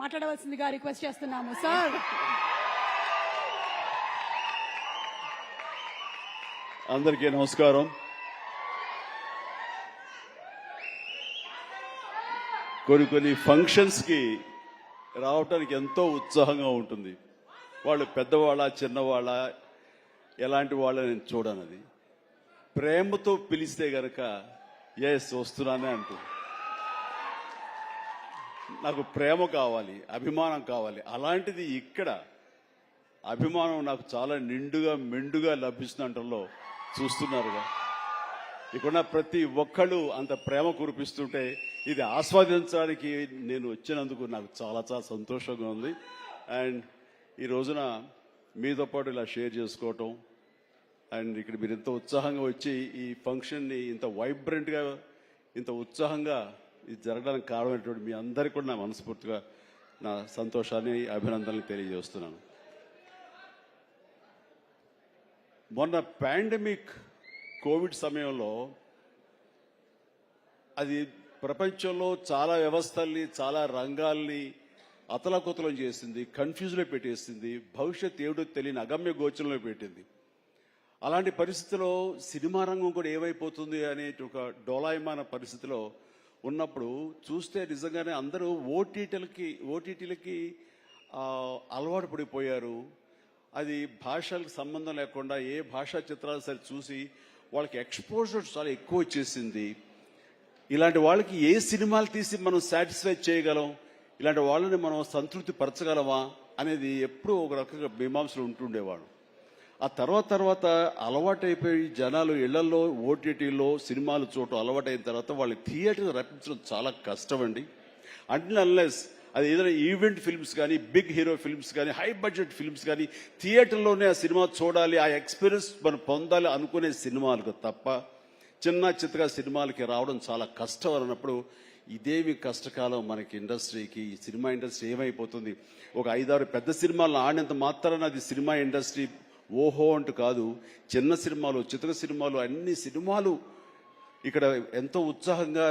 మాట్లాడవలసిందిగా రిక్వెస్ట్ చేస్తున్నాము సార్. అందరికీ నమస్కారం. కొన్ని ఫంక్షన్స్కి రావటానికి ఎంతో ఉత్సాహంగా ఉంటుంది. వాళ్ళు పెద్దవాళ్ళ చిన్నవాళ్ళ ఎలాంటి వాళ్ళని నేను చూడనది. ప్రేమతో పిలిస్తే గనక ఎస్ వస్తున్నానే అంటుంది. నాకు ప్రేమ కావాలి, అభిమానం కావాలి. అలాంటిది ఇక్కడ అభిమానం నాకు చాలా నిండుగా మెండుగా లభిస్తుండటంలో చూస్తున్నారుగా. ఇక్కడ ప్రతి ఒక్కళ్ళు అంత ప్రేమ కురిపిస్తుంటే ఇది ఆస్వాదించడానికి నేను వచ్చినందుకు నాకు చాలా చాలా సంతోషంగా ఉంది. అండ్ ఈ రోజున మీతో పాటు ఇలా షేర్ చేసుకోవటం అండ్ ఇక్కడ మీరు ఇంత ఉత్సాహంగా వచ్చి ఈ ఫంక్షన్ని ఇంత వైబ్రెంట్గా ఇంత ఉత్సాహంగా ఇది జరగడానికి కారణమైనటువంటి మీ అందరికీ కూడా నా మనస్ఫూర్తిగా నా సంతోషాన్ని అభినందనలు తెలియజేస్తున్నాను. మొన్న పాండమిక్ కోవిడ్ సమయంలో అది ప్రపంచంలో చాలా వ్యవస్థల్ని చాలా రంగాల్ని అతలాకుతలం చేసింది, కన్ఫ్యూజ్లో పెట్టేసింది, భవిష్యత్ ఏమిటో తెలియని అగమ్య గోచరంలో పెట్టింది. అలాంటి పరిస్థితిలో సినిమా రంగం కూడా ఏమైపోతుంది అనే ఒక డోలాయమాన పరిస్థితిలో ఉన్నప్పుడు చూస్తే నిజంగానే అందరూ ఓటీటీలకి అలవాటు పడిపోయారు. అది భాషలకు సంబంధం లేకుండా ఏ భాషా చిత్రాలు సరే చూసి వాళ్ళకి ఎక్స్పోజర్ చాలా ఎక్కువ వచ్చేసింది. ఇలాంటి వాళ్ళకి ఏ సినిమాలు తీసి మనం సాటిస్ఫై చేయగలం, ఇలాంటి వాళ్ళని మనం సంతృప్తి పరచగలమా అనేది ఎప్పుడూ ఒక రకంగా మీమాంసలు ఉంటుండేవాడు. ఆ తర్వాత అలవాటైపోయి జనాలు ఇళ్లలో ఓటీటీలో సినిమాలు చూడటం అలవాటైన తర్వాత వాళ్ళకి థియేటర్ రప్పించడం చాలా కష్టం అండి. అన్లెస్ అది ఏదైనా ఈవెంట్ ఫిల్మ్స్ కానీ, బిగ్ హీరో ఫిల్మ్స్ కానీ, హై బడ్జెట్ ఫిల్మ్స్ కానీ థియేటర్లోనే ఆ సినిమా చూడాలి, ఆ ఎక్స్పీరియన్స్ మనం పొందాలి అనుకునే సినిమాలకు తప్ప చిన్న చిత్తగా సినిమాలకి రావడం చాలా కష్టం అన్నప్పుడు ఇదేమి కష్టకాలం మనకి ఇండస్ట్రీకి. ఈ సినిమా ఇండస్ట్రీ ఏమైపోతుంది? ఒక 5-6 పెద్ద సినిమాలను ఆడినంత మాత్రాన అది సినిమా ఇండస్ట్రీ ఓహో అంటూ కాదు. చిన్న సినిమాలు, చిత్ర సినిమాలు, అన్ని సినిమాలు ఇక్కడ ఎంతో ఉత్సాహంగా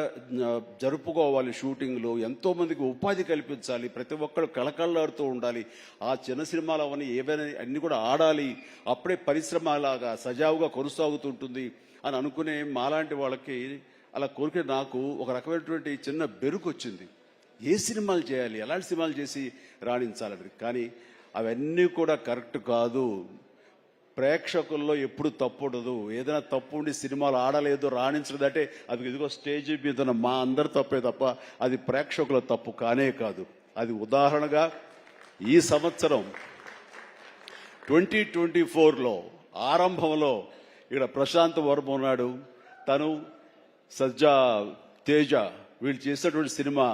జరుపుకోవాలి. షూటింగ్లో ఎంతో మందికి ఉపాధి కల్పించాలి, ప్రతి ఒక్కరు కళకళలాడుతూ ఉండాలి. ఆ చిన్న సినిమాలు అవన్నీ ఏవైనా అన్ని కూడా ఆడాలి, అప్పుడే పరిశ్రమ లాగా సజావుగా కొనసాగుతుంటుంది అని అనుకునే మాలాంటి వాళ్ళకి అలా కోరిక నాకు ఒక రకమైనటువంటి చిన్న బెరుకు వచ్చింది. ఏ సినిమాలు చేయాలి, ఎలాంటి సినిమాలు చేసి రాణించాలని. కానీ అవన్నీ కూడా కరెక్ట్ కాదు. ప్రేక్షకుల్లో ఎప్పుడు తప్పు ఉండదు. ఏదైనా తప్పు ఉండి సినిమాలు ఆడలేదు, రాణించలేదంటే అది ఇదిగో స్టేజ్ మీద మా అందరి తప్పే తప్ప అది ప్రేక్షకుల తప్పు కానే కాదు. అది ఉదాహరణగా ఈ సంవత్సరం 2024లో ఆరంభంలో ఇక్కడ ప్రశాంత్ వర్మ ఉన్నాడు, తను సజ్జా తేజ వీళ్ళు చేసినటువంటి సినిమా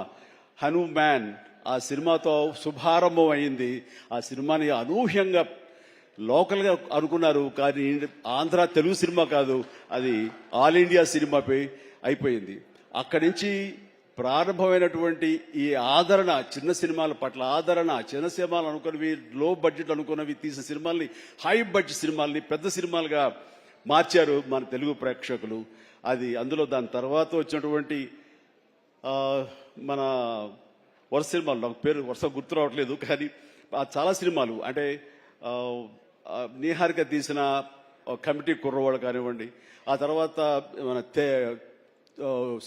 హనుమాన్, ఆ సినిమాతో శుభారంభం అయింది. ఆ సినిమాని అనూహ్యంగా లోకల్గా అనుకున్నారు, కానీ ఆంధ్ర తెలుగు సినిమా కాదు, అది ఆల్ ఇండియా సినిమాపై అయిపోయింది. అక్కడి నుంచి ప్రారంభమైనటువంటి ఈ ఆదరణ, చిన్న సినిమాల పట్ల ఆదరణ, చిన్న సినిమాలు అనుకున్నవి, లో బడ్జెట్ అనుకున్నవి తీసిన సినిమాల్ని హై బడ్జెట్ సినిమాల్ని పెద్ద సినిమాలుగా మార్చారు మన తెలుగు ప్రేక్షకులు. అది అందులో దాని తర్వాత వచ్చినటువంటి మన వరుస సినిమాలు, నాకు పేరు వరుస గుర్తు రావట్లేదు, కానీ చాలా సినిమాలు అంటే నీహారిక తీసిన కమిటీ కుర్రవాడు కానివ్వండి, ఆ తర్వాత మన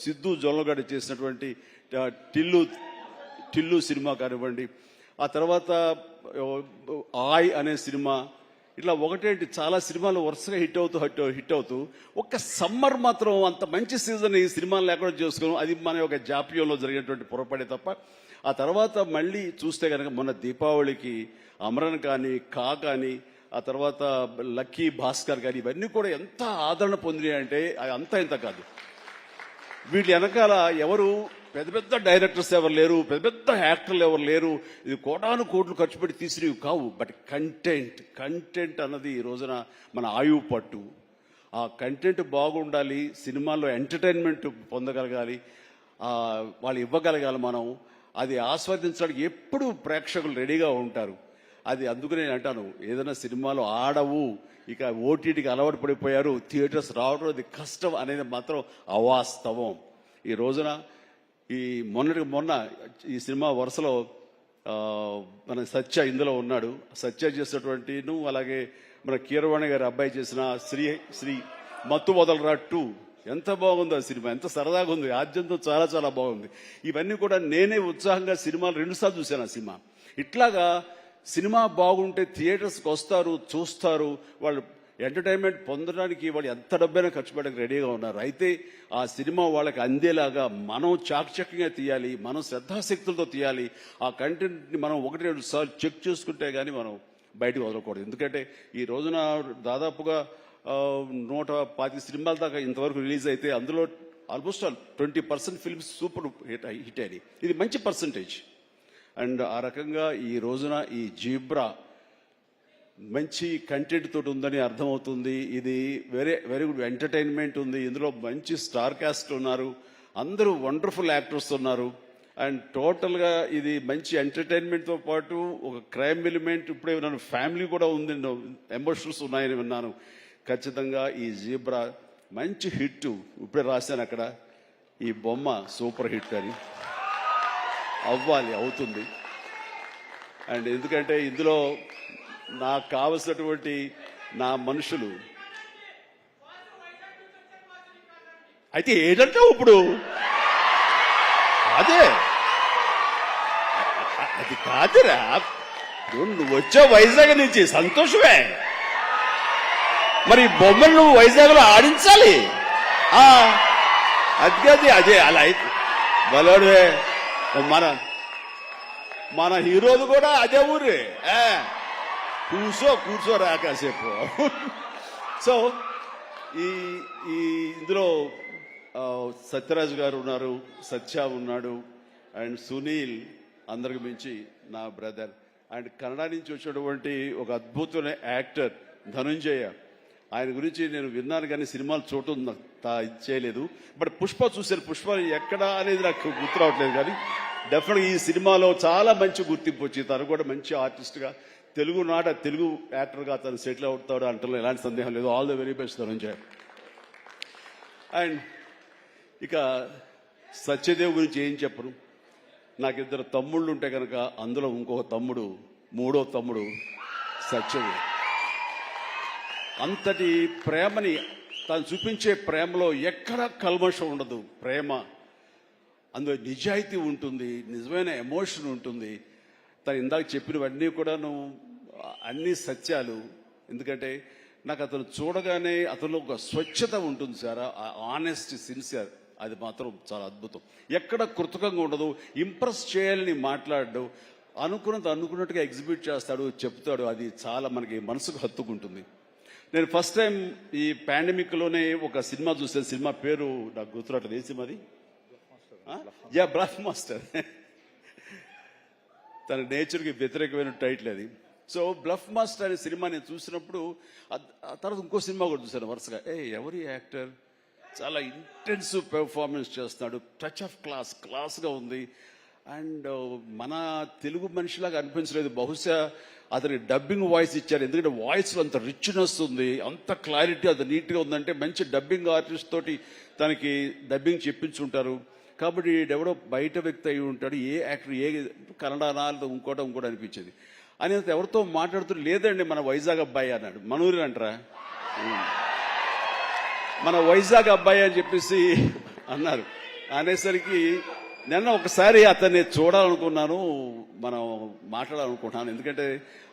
సిద్ధు జొల్లగడ్డ చేసినటువంటి టిల్లు సినిమా కానివ్వండి, ఆ తర్వాత ఆయ్ అనే సినిమా, ఇట్లా ఒకటేంటి చాలా సినిమాలు వరుసగా హిట్ అవుతూ ఒక్క సమ్మర్ మాత్రం అంత మంచి సీజన్ ఈ సినిమాలు లేకుండా చేసుకోవడం అది మన యొక్క జాప్యంలో జరిగినటువంటి పొరపాటే తప్ప. ఆ తర్వాత మళ్ళీ చూస్తే కనుక మొన్న దీపావళికి అమరన్ కానీ, కా కానీ, ఆ తర్వాత లక్కీ భాస్కర్ కానీ ఇవన్నీ కూడా ఎంత ఆదరణ పొందినాయంటే అంతా ఇంత కాదు. వీటి వెనకాల ఎవరు పెద్ద పెద్ద డైరెక్టర్స్ ఎవరు లేరు, పెద్ద పెద్ద యాక్టర్లు ఎవరు లేరు. ఇది కోటాను కోట్లు ఖర్చు పెట్టి తీసినవి కావు. బట్ కంటెంట్ అన్నది ఈ రోజున మన ఆయువు పట్టు. ఆ కంటెంట్ బాగుండాలి, సినిమాల్లో ఎంటర్టైన్మెంట్ పొందగలగాలి, వాళ్ళు ఇవ్వగలగాలి. మనం అది ఆస్వాదించడానికి ఎప్పుడు ప్రేక్షకులు రెడీగా ఉంటారు. అది అందుకనే నేను అంటాను, ఏదైనా సినిమాలు ఆడవు, ఇక ఓటీటీకి అలవాటు పడిపోయారు, థియేటర్స్ రావడం అది కష్టం అనేది మాత్రం అవాస్తవం. ఈ రోజున ఈ మొన్న ఈ సినిమా వరుసలో మన సత్య ఇందులో ఉన్నాడు. సత్య చేసినటువంటి అలాగే మన కీరవాణి గారి అబ్బాయి చేసిన శ్రీ మత్తు వదలరా 2 ఎంత బాగుంది ఆ సినిమా, ఎంత సరదాగా ఉంది, ఆద్యంతో చాలా చాలా బాగుంది. ఇవన్నీ కూడా నేనే ఉత్సాహంగా సినిమాలు 2 సార్లు చూశాను ఆ సినిమా. ఇట్లాగా సినిమా బాగుంటే థియేటర్స్కి వస్తారు, చూస్తారు, వాళ్ళు ఎంటర్టైన్మెంట్ పొందడానికి వాళ్ళు ఎంత డబ్బైనా ఖర్చు పెట్టడానికి రెడీగా ఉన్నారు. అయితే ఆ సినిమా వాళ్ళకి అందేలాగా మనం చాకచక్యంగా తీయాలి, మనం శ్రద్ధాశక్తులతో తీయాలి. ఆ కంటెంట్ని మనం 1-2 సార్లు చెక్ చేసుకుంటే కానీ మనం బయటకు వదలకూడదు. ఎందుకంటే ఈ రోజున దాదాపుగా 125 సినిమాల దాకా ఇంతవరకు రిలీజ్ అయితే అందులో ఆల్మోస్ట్ 20% ఫిల్మ్స్ సూపర్ హిట్ అయినాయి. ఇది మంచి పర్సంటేజ్. అండ్ ఆ రకంగా ఈ రోజున ఈ జీబ్రా మంచి కంటెంట్ తోటి ఉందని అర్థమవుతుంది. ఇది వెరీ గుడ్ ఎంటర్టైన్మెంట్ ఉంది. ఇందులో మంచి స్టార్ కాస్ట్ ఉన్నారు, అందరూ వండర్ఫుల్ యాక్టర్స్ ఉన్నారు. అండ్ టోటల్గా ఇది మంచి ఎంటర్టైన్మెంట్తో పాటు ఒక క్రైమ్ ఎలిమెంట్, ఇప్పుడే విన్నాను ఫ్యామిలీ కూడా ఉంది, ఎమోషన్స్ ఉన్నాయని విన్నాను. ఖచ్చితంగా ఈ జీబ్రా మంచి హిట్. ఇప్పుడే రాశాను అక్కడ, ఈ బొమ్మ సూపర్ హిట్ అని అవ్వాలి, అవుతుంది. అండ్ ఎందుకంటే ఇందులో నాకు కావలసినటువంటి నా మనుషులు అయితే ఏంటంటే ఇప్పుడు అదే అది కాదురా, నువ్వు వచ్చావు వైజాగ్ నుంచి, సంతోషమే. మరి బొమ్మను నువ్వు వైజాగ్ లో ఆడించాలి. అది అదే అలా అయితే బలోడే. మన హీరోలు కూడా అదే ఊరే. కూర్చోరా కాసేపు. సో ఈ ఇందులో సత్యరాజు గారు ఉన్నారు, సత్య ఉన్నాడు, అండ్ సునీల్, అందరికి మించి నా బ్రదర్. అండ్ కన్నడ నుంచి వచ్చినటువంటి ఒక అద్భుతమైన యాక్టర్ ధనుంజయ. ఆయన గురించి నేను విన్నాను కానీ సినిమాలు చూడటం చేయలేదు. బట్ పుష్ప చూశాను. పుష్ప ఎక్కడ అనేది నాకు గుర్తు రావట్లేదు, కానీ డెఫినెట్గా ఈ సినిమాలో చాలా మంచి గుర్తింపు వచ్చి తను కూడా మంచి ఆర్టిస్ట్గా తెలుగు యాక్టర్గా తను సెటిల్ అవుతాడు అంటలో ఎలాంటి సందేహం లేదు. All the very best Dhananjaya. And ఇక సత్యదేవ్ గురించి ఏం చెప్పరు. నాకు 2 తమ్ముళ్ళు ఉంటే కనుక అందులో ఇంకొక తమ్ముడు, 3వ తమ్ముడు సత్యదేవ్. అంతటి ప్రేమని తను చూపించే ప్రేమలో ఎక్కడ కల్మషం ఉండదు. ప్రేమ అందులో నిజాయితీ ఉంటుంది, నిజమైన ఎమోషన్ ఉంటుంది. తను ఇందాక చెప్పినవన్నీ కూడాను అన్ని సత్యాలు. ఎందుకంటే నాకు అతను చూడగానే అతనిలో ఒక స్వచ్ఛత ఉంటుంది సార్, ఆనెస్ట్, సిన్సియర్. అది మాత్రం చాలా అద్భుతం. ఎక్కడ కృతకంగా ఉండదు, ఇంప్రెస్ చేయాలని మాట్లాడడు, అనుకున్నట్టుగా ఎగ్జిబిట్ చేస్తాడు, చెప్తాడు. అది చాలా మనకి మనసుకు హత్తుకుంటుంది. నేను ఫస్ట్ టైం ఈ పాండమిక్ లోనే ఒక సినిమా చూసాను. సినిమా పేరు నాకు గుర్తురాట్లేదు. ఏ సినిమా అది? Bluff master. తన నేచర్కి వ్యతిరేకమైన టైటిల్ అది. సో బ్లఫ్ మాస్టర్ అనే సినిమా నేను చూసినప్పుడు ఆ తర్వాత ఇంకో సినిమా కూడా చూశాను వరుసగా. ఎవరి యాక్టర్ చాలా ఇంటెన్సివ్ పెర్ఫార్మెన్స్ చేస్తున్నాడు, టచ్ ఆఫ్ క్లాస్గా ఉంది. అండ్ మన తెలుగు మనిషిలాగా అనిపించలేదు. బహుశా అతని డబ్బింగ్ వాయిస్ ఇచ్చారు, ఎందుకంటే వాయిస్లో అంత రిచ్నెస్ ఉంది, అంత క్లారిటీ, అంత నీట్గా ఉందంటే మంచి డబ్బింగ్ ఆర్టిస్ట్ తోటి తనకి డబ్బింగ్ చెప్పించుంటారు. కాబట్టి ఎవడో బయట వ్యక్తి అయి ఉంటాడు. ఏ యాక్టర్, ఏ కన్నడ ఇంకోటి అనిపించేది. అని ఎవరితో మాట్లాడుతూ, లేదండి మన వైజాగ్ అబ్బాయి అన్నాడు. మనూరి అంటారా, మన వైజాగ్ అబ్బాయి అని చెప్పేసి అన్నారు. అనేసరికి నిన్న ఒకసారి అతన్ని చూడాలనుకున్నాను, మనం మాట్లాడాలనుకుంటున్నాను. ఎందుకంటే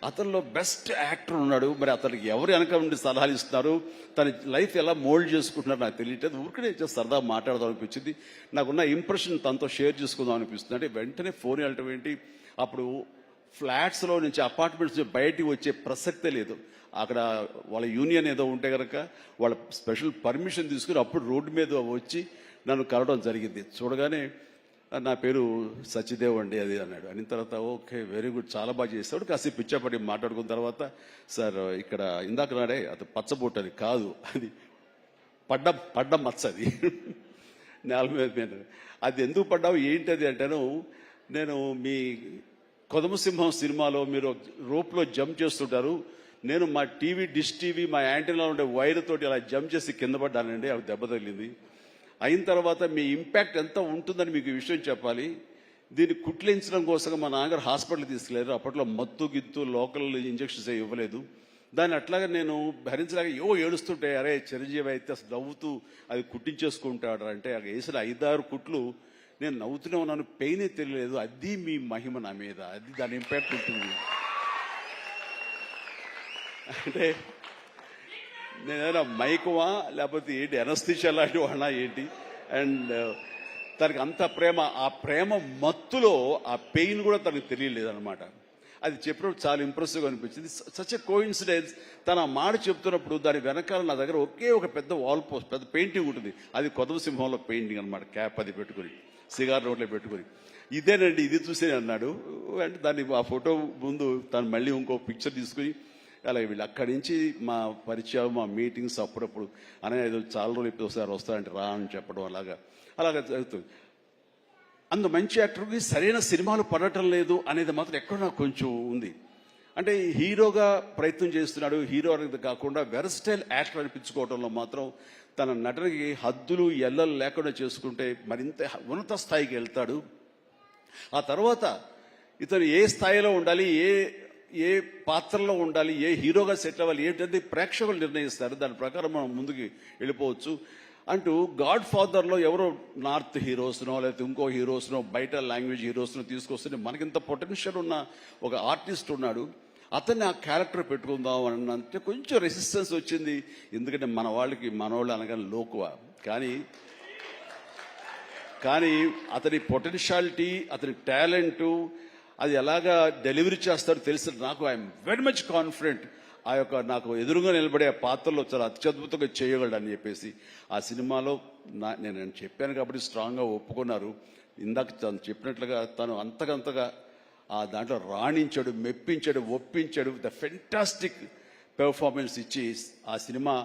అతనిలో బెస్ట్ యాక్టర్ ఉన్నాడు. మరి అతనికి ఎవరు వెనక నుండి సలహాలు ఇస్తున్నారు, తన లైఫ్ ఎలా మోల్డ్ చేసుకుంటున్నారు నాకు తెలియట్లేదు. ఊరికనే సరదా మాట్లాడదాం అనిపించింది. నాకున్న ఇంప్రెషన్ తనతో షేర్ చేసుకుందాం అనిపిస్తుంది. అంటే వెంటనే ఫోన్ వెళ్ళటం ఏంటి, అప్పుడు ఫ్లాట్స్లో నుంచి, అపార్ట్మెంట్స్ నుంచి బయటికి వచ్చే ప్రసక్తే లేదు. అక్కడ వాళ్ళ యూనియన్ ఏదో ఉంటే కనుక వాళ్ళ స్పెషల్ పర్మిషన్ తీసుకుని అప్పుడు రోడ్డు మీద వచ్చి నన్ను కలవడం జరిగింది. చూడగానే నా పేరు సత్యదేవ్ అండి అది అన్నాడు. అన్న తర్వాత ఓకే వెరీ గుడ్, చాలా బాగా చేస్తాడు. కాసేపు పిచ్చాపడి మాట్లాడుకున్న తర్వాత, సార్ ఇక్కడ ఇందాక నాడే అది పచ్చబొట్టు అని కాదు, అది పడ్డ మచ్చ, అది నేల మీద. అది ఎందుకు పడ్డావు ఏంటది అంటాను. నేను మీ కొదమసింహం సినిమాలో మీరు రోప్లో జంప్ చేస్తుంటారు, నేను మా డిష్ టీవీ మా యాంటీనాలో ఉండే వైర్ తోటి అలా జంప్ చేసి కింద పడ్డానండి, అవి దెబ్బ తగిలింది. అయిన తర్వాత మీ ఇంపాక్ట్ ఎంత ఉంటుందని మీకు ఈ విషయం చెప్పాలి. దీన్ని కుట్లించడం కోసం మా నాన్నగారు హాస్పిటల్ తీసుకెళ్లారు. అప్పట్లో మత్తు గిత్తు లోకల్ ఇంజక్షన్స్ ఇవ్వలేదు. దాన్ని అట్లాగా నేను భరించలేక ఏడుస్తుంటే, అరే చిరంజీవి అయితే అసలు నవ్వుతూ అది కుట్టించేసుకుంటాడు అంటే వేసిన 5-6 కుట్లు నేను నవ్వుతూనే ఉన్నాను, పెయినే తెలియలేదు. అది మీ మహిమ నా మీద, అది దాని ఇంపాక్ట్ ఉంటుంది. అంటే నేనేమైనా మైకువా లేకపోతే ఏంటి ఎనస్థిషియా లాంటి వాడినా ఏంటి? అండ్ తనకి అంత ప్రేమ, ఆ ప్రేమ మత్తులో ఆ పెయిన్ కూడా తనకు తెలియలేదు అనమాట. అది చెప్పినప్పుడు చాలా ఇంప్రెసివ్గా అనిపించింది. Such a coincidence. తన ఆ మాట చెప్తున్నప్పుడు దాని వెనకాల నా దగ్గర ఒకే ఒక పెద్ద వాల్ పోస్ట్, పెద్ద పెయింటింగ్ ఉంటుంది. అది కొదవ సింహంలో పెయింటింగ్ అనమాట. క్యాప్ అది పెట్టుకుని, సిగార్ నోట్లో పెట్టుకుని, ఇదేనండి ఇది చూసే అన్నాడు. అంటే దాన్ని ఆ ఫోటో ముందు తను మళ్ళీ ఇంకో పిక్చర్ తీసుకుని అలాగే వీళ్ళు అక్కడి నుంచి మా పరిచయం, మా మీటింగ్స్ అప్పుడప్పుడు అనేది చాలా రోజులు ఇప్పుడు ఒకసారి వస్తారంటే రా అని చెప్పడం అలాగా జరుగుతుంది. అందు మంచి యాక్టర్కి సరైన సినిమాలు పడటం లేదు అనేది మాత్రం ఎక్కడో నాకు కొంచెం ఉంది. అంటే హీరోగా ప్రయత్నం చేస్తున్నాడు, హీరో అనేది కాకుండా వెరస్టైల్ యాక్టర్ అనిపించుకోవడంలో మాత్రం తన నటనకి హద్దులు ఎల్లలు లేకుండా చేసుకుంటే మరింత ఉన్నత స్థాయికి వెళ్తాడు. ఆ తర్వాత ఇతను ఏ స్థాయిలో ఉండాలి, ఏ పాత్రలో ఉండాలి, ఏ హీరోగా సెటిల్ అవ్వాలి ఏంటంటే ప్రేక్షకులు నిర్ణయిస్తారు. దాని ప్రకారం మనం ముందుకు వెళ్ళిపోవచ్చు అంటూ గాడ్ ఫాదర్లో ఎవరో నార్త్ హీరోస్నో లేకపోతే ఇంకో హీరోస్నో బయట లాంగ్వేజ్ హీరోస్నో తీసుకొస్తే మనకింత పొటెన్షియల్ ఉన్న ఒక ఆర్టిస్ట్ ఉన్నాడు, అతన్ని ఆ క్యారెక్టర్ పెట్టుకుందాం అని అంటే కొంచెం రెసిస్టెన్స్ వచ్చింది. ఎందుకంటే మనవాళ్ళు అనగానే లోకువ. కానీ అతని పొటెన్షియాలిటీ, అతని టాలెంటు, అది ఎలాగా డెలివరీ చేస్తారో తెలిసి నాకు ఐఎమ్ వెరీ మచ్ కాన్ఫిడెంట్ ఆ యొక్క నాకు ఎదురుగా నిలబడే పాత్రలో చాలా అత్యద్భుతంగా చేయగలడు అని చెప్పేసి ఆ సినిమాలో నేను చెప్పాను కాబట్టి స్ట్రాంగ్గా ఒప్పుకున్నారు. ఇందాక తను చెప్పినట్లుగా తను అంతకంతగా ఆ దాంట్లో రాణించాడు, మెప్పించాడు, ఒప్పించాడు. ద ఫెంటాస్టిక్ పెర్ఫార్మెన్స్ ఇచ్చి ఆ సినిమా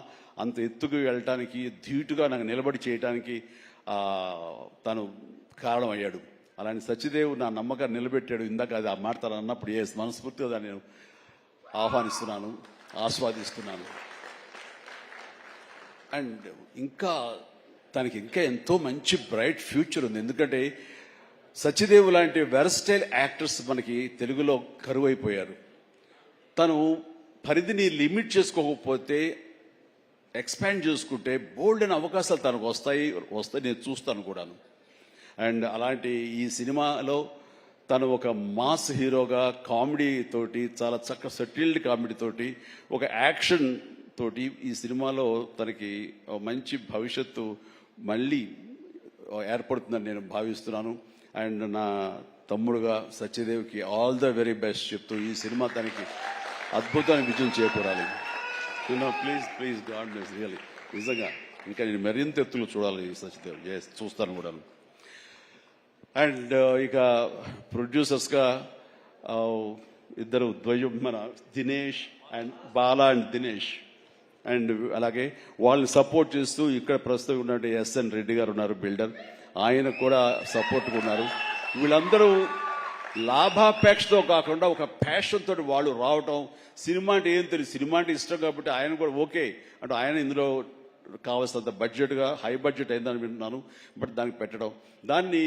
అంత ఎత్తుకు వెళ్ళటానికి, ధీటుగా నాకు నిలబడి చేయడానికి తను కారణమయ్యాడు. అలాంటి సత్యదేవ్ నా నమ్మకాన్ని నిలబెట్టాడు. ఇందాక అది ఆ మాట తను అన్నప్పుడు మనస్ఫూర్తిగా దాన్ని నేను ఆహ్వానిస్తున్నాను, ఆస్వాదిస్తున్నాను. అండ్ తనకి ఇంకా ఎంతో మంచి బ్రైట్ ఫ్యూచర్ ఉంది. ఎందుకంటే సత్యదేవ్ లాంటి వెరస్టైల్ యాక్టర్స్ మనకి తెలుగులో కరువైపోయారు. తను పరిధిని లిమిట్ చేసుకోకపోతే, ఎక్స్పాండ్ చేసుకుంటే బోల్డ్ అయిన అవకాశాలు తనకు వస్తాయి నేను చూస్తాను కూడాను. అండ్ అలాంటి ఈ సినిమాలో తను ఒక మాస్ హీరోగా కామెడీ తోటి, చాలా చక్కగా సెటిల్డ్ కామెడీ తోటి, ఒక యాక్షన్ తోటి ఈ సినిమాలో తనకి మంచి భవిష్యత్తు మళ్ళీ ఏర్పడుతుందని నేను భావిస్తున్నాను. అండ్ నా తమ్ముడుగా సత్యదేవ్కి ఆల్ ద వెరీ బెస్ట్ చెప్తూ ఈ సినిమా తనకి అద్భుతమైన విజయం చేకూరాలి. Please God bless really. నిజంగా ఇంకా నేను మరింత ఎత్తులు చూడాలి సత్యదేవ్, చూస్తాను కూడా. అండ్ ఇక ప్రొడ్యూసర్స్గా ఇద్దరు ద్వయం, మన Dinesh and Bala and Dinesh. And అలాగే వాళ్ళని సపోర్ట్ చేస్తూ ఇక్కడ ప్రస్తుతం ఉన్నట్టు ఎస్ఎన్ రెడ్డి గారు ఉన్నారు, బిల్డర్. ఆయన కూడా సపోర్ట్గా ఉన్నారు. వీళ్ళందరూ లాభాపేక్షతో కాకుండా ఒక ప్యాషన్ తోటి వాళ్ళు రావటం. సినిమా అంటే ఏం తెలియదు, సినిమా అంటే ఇష్టం కాబట్టి ఆయన కూడా ఓకే అంటే ఆయన ఇందులో కావాల్సినంత బడ్జెట్గా హై బడ్జెట్ అయిందని వింటున్నాను. బట్ దానికి పెట్టడం, దాన్ని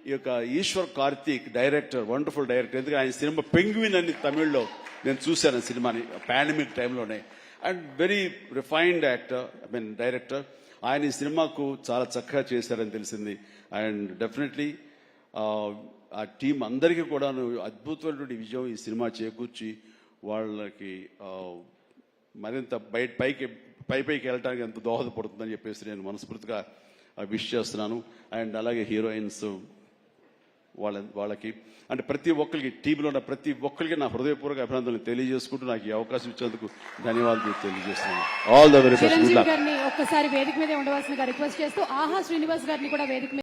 ఈ యొక్క Eshwar Karthik director, wonderful director. ఎందుకంటే ఆయన సినిమా పెంగ్విన్ అని తమిళ్లో నేను చూశాను సినిమాని పాండమిక్ టైంలోనే. And very refined actor, director. ఆయన ఈ సినిమాకు చాలా చక్కగా చేశారని తెలిసింది. అండ్ డెఫినెట్లీ ఆ టీం అందరికీ కూడా అద్భుతమైనటువంటి విజయం ఈ సినిమా చేకూర్చి వాళ్ళకి మరింత పైకి వెళ్ళడానికి ఎంత దోహదపడుతుందని చెప్పేసి నేను మనస్ఫూర్తిగా విష్ చేస్తున్నాను. అండ్ అలాగే హీరోయిన్స్ వాళ్ళకి అంటే ప్రతి ఒక్కరికి, టీంలో ఉన్న ప్రతి ఒక్కరికి నా హృదయపూర్వక అభినందనలు తెలియజేసుకుంటూ నాకు ఈ అవకాశం ఇచ్చేందుకు ధన్యవాదాలు తెలియజేస్తున్నాను. All the very best. గారిని ఒక్కసారి వేదిక మీద ఉండవలసిందిగా రిక్వెస్ట్ చేస్తూ ఆహా శ్రీనివాస్ గారిని కూడా వేదిక